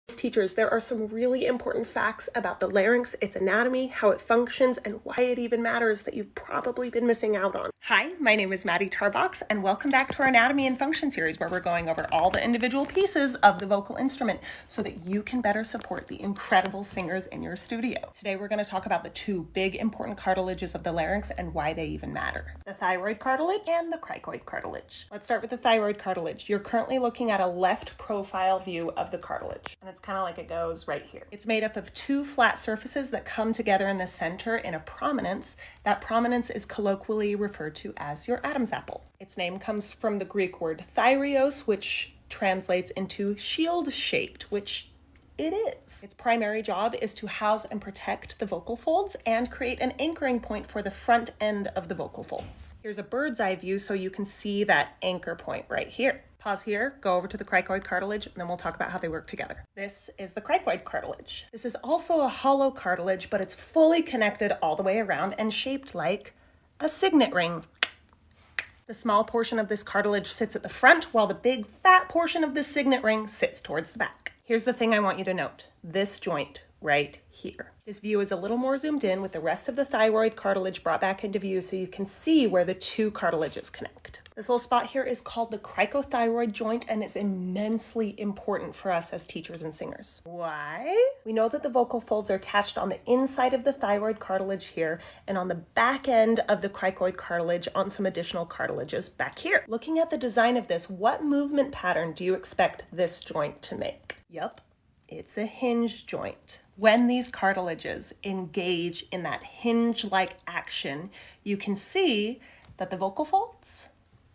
Teachers, there are some really important facts about the larynx, its anatomy, how it functions, and why it even matters that you've probably been missing out on. Hi, my name is Maddie Tarbox, and welcome back to our Anatomy and Function series where we're going over all the individual pieces of the vocal instrument so that you can better support the incredible singers in your studio. Today we're going to talk about the two big important cartilages of the larynx and why they even matter. The thyroid cartilage and the cricoid cartilage. Let's start with the thyroid cartilage. You're currently looking at a left profile view of the cartilage, and it's kind of like it goes right here. It's made up of two flat surfaces that come together in the center in a prominence. That prominence is colloquially referred to as your Adam's apple. Its name comes from the Greek word thyreos, which translates into shield-shaped, which it is. Its primary job is to house and protect the vocal folds and create an anchoring point for the front end of the vocal folds. Here's a bird's eye view so you can see that anchor point right here. Pause here, go over to the cricoid cartilage, and then we'll talk about how they work together. This is the cricoid cartilage. This is also a hollow cartilage, but it's fully connected all the way around and shaped like a signet ring. The small portion of this cartilage sits at the front, while the big fat portion of the signet ring sits towards the back. Here's the thing I want you to note. This joint right here. This view is a little more zoomed in with the rest of the thyroid cartilage brought back into view so you can see where the two cartilages connect. This little spot here is called the cricothyroid joint and is immensely important for us as teachers and singers. Why? We know that the vocal folds are attached on the inside of the thyroid cartilage here and on the back end of the cricoid cartilage on some additional cartilages back here. Looking at the design of this, what movement pattern do you expect this joint to make? Yup, it's a hinge joint. When these cartilages engage in that hinge-like action, you can see that the vocal folds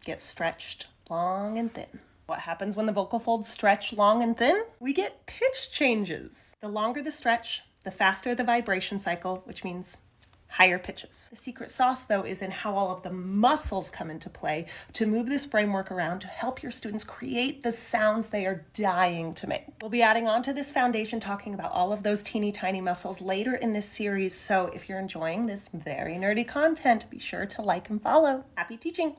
get stretched long and thin. What happens when the vocal folds stretch long and thin? We get pitch changes. The longer the stretch, the faster the vibration cycle, which means higher pitches. The secret sauce, though, is in how all of the muscles come into play to move this framework around to help your students create the sounds they are dying to make. We'll be adding on to this foundation, talking about all of those teeny tiny muscles later in this series, so if you're enjoying this very nerdy content, be sure to like and follow. Happy teaching!